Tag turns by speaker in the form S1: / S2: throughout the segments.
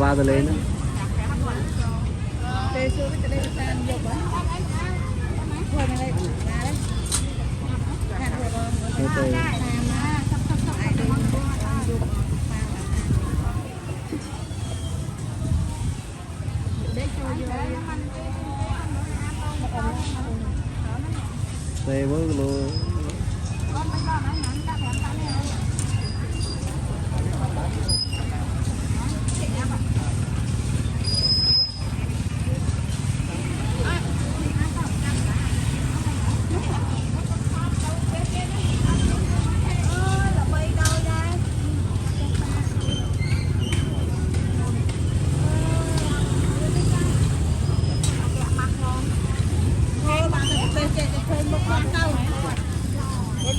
S1: qua từ lên đó. Đây với luôn.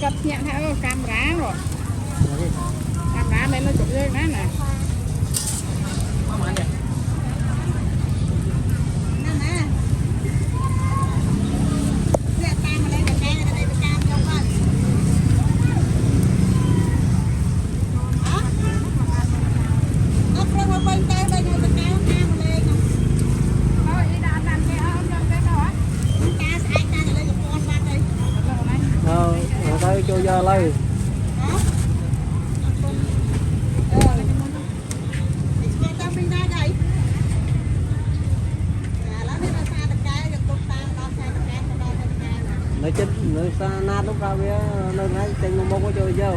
S2: Cặp nhận theo camera rồi, camera này nó chụp lên đó nè.
S1: Tới cho giờ lấy nó chết nó xa nát lúc ra với nó ngay trên nó bông có chơi vô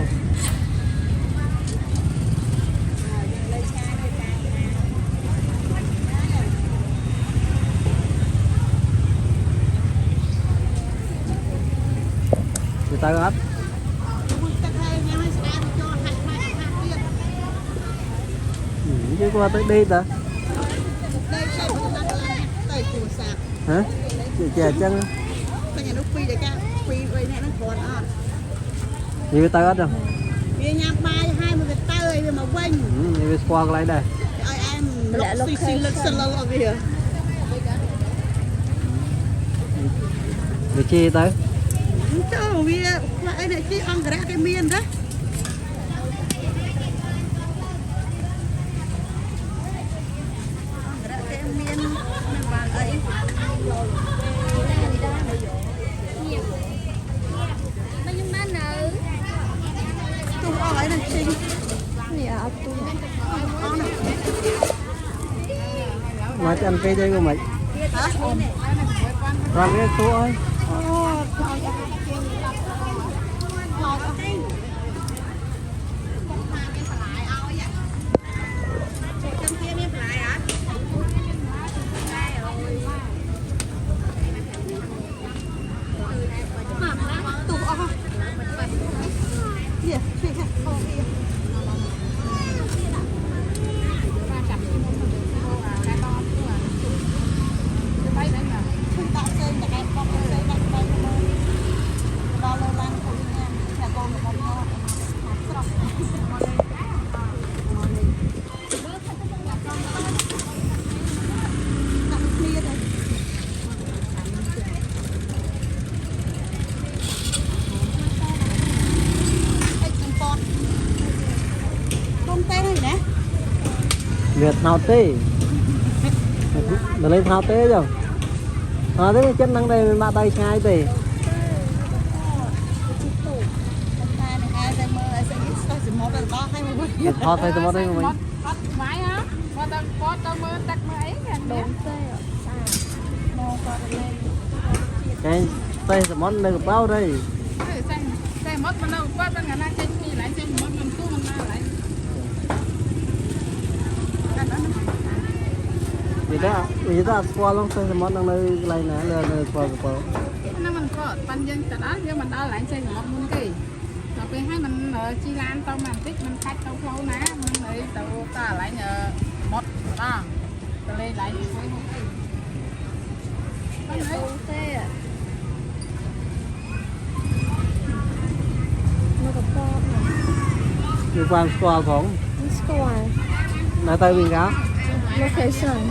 S1: người ta hết chứ qua tới đi ta hả chị chè chân như tao hết không như qua lại đây để chi tới
S3: cho vì lại này chi ăn cái miên đó
S1: mà ăn cây đây của mày ra cái số ơi Việt nào tê để lên thao tê rồi thế chất năng đây mà tay ngay tê thao tay tụi đây mình cái tay tụi món này bao đây vì đó qua luôn xây món đang nơi này nè nơi qua của
S2: nó mình có ban dân từ đó nhưng mình ở lại xây một môn kỳ rồi vềให้มันchi lan tao màn tích mình khách tao lâu ná mình ấy tao ta lại nhờ một ta tao lên lại với một cái
S1: đi qua squareของ là tay biển cá
S3: location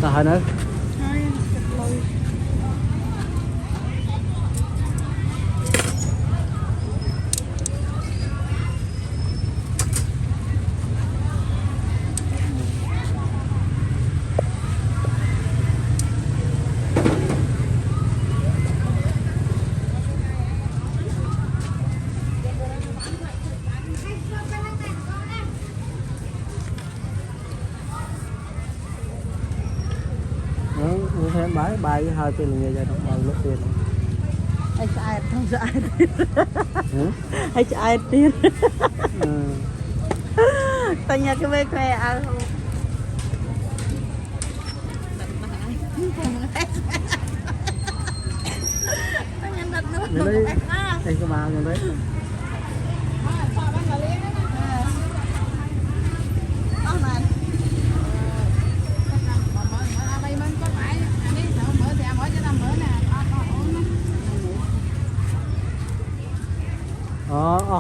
S1: ta Rồi nữa. Nó thêm bài bài với 2 tiền là người ra trong bao lúc tiền.
S3: Hay ai không sợ ai tiền. Hay ai tiền. Tao nhà cái bê khoe ăn không. Tao nhà đặt nữa.
S1: Đây đây cái bao này đấy.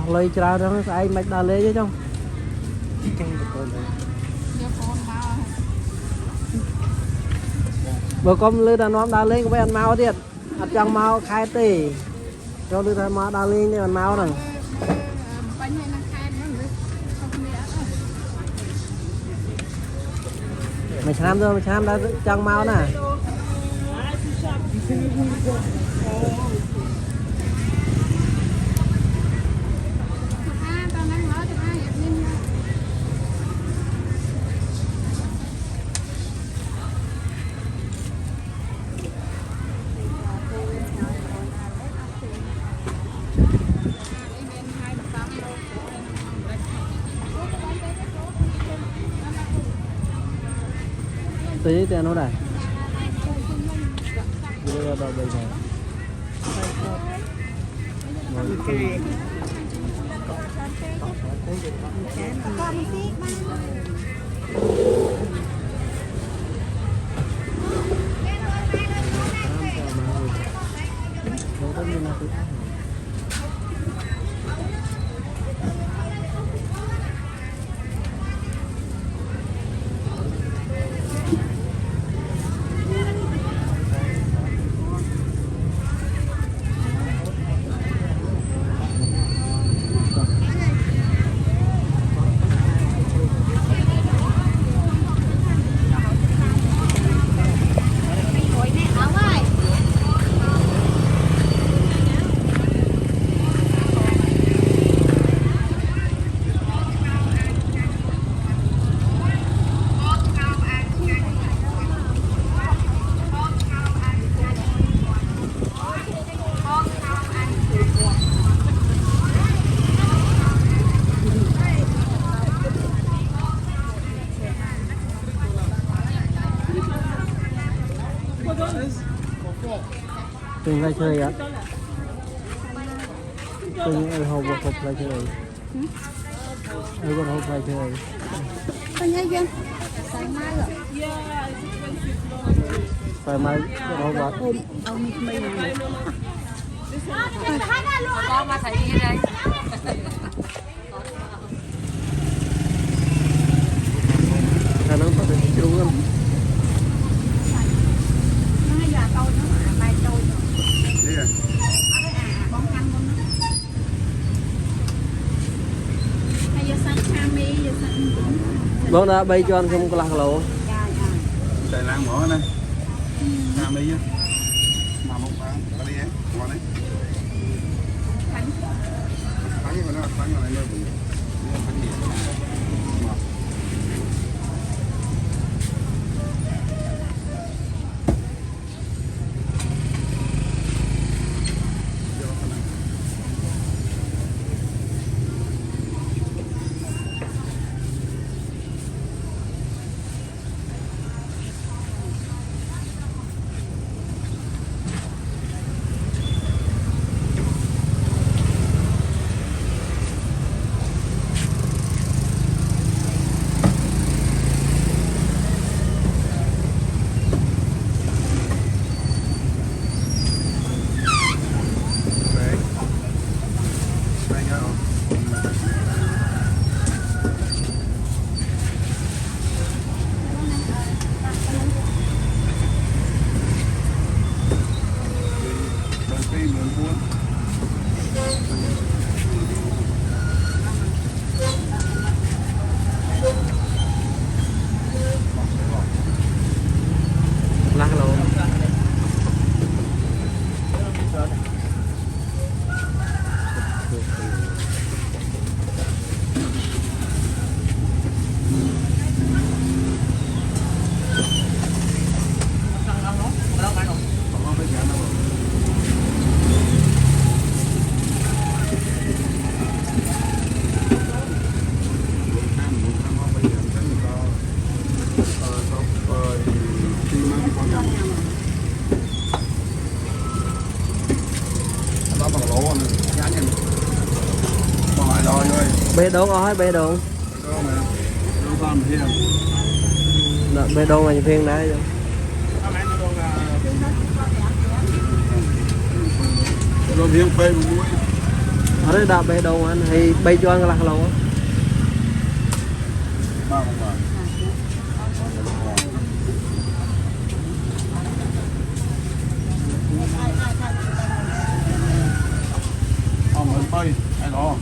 S1: Lấy ra đó ai mạch đà lê chứ không? Bữa con lư đàn ông đà lên có phải ăn mau thiệt, ăn chẳng mau khai tỉ, cho lư đàn mau đà lên thì ăn mau rồi. Mày xem thôi, mày xem đã chẳng mau nè. Tí tiền nó đây. Đưa ra bây giờ. Từng ra chơi á. Từng ở hộp một hộp ra chơi. Ở con hộp ra chơi.
S3: Tao nhớ dân. Sáng mai rồi.
S1: Phải mai con hộp vào.
S3: Ông mình.
S2: Con mà thấy gì đây?
S1: Khả năng có thể chịu không? Bố đã bay cho anh không có lạc lộ.
S4: Chạy lang mở này. Làm đi chứ. Mà một bán, có đi ấy, ngon đấy. Bánh mà nó bánh này nơi bự. Bánh gì? Ngọt.
S1: bê đốn ói bê đốn
S4: Đó mà nó làm thêm
S1: bê đốn là phiên đấy
S4: rồi thêm phê một mũi
S1: ở đây đạp bê đốn anh thì bay cho anh lạc lâu
S4: ba một vài ông ơi bay ai đó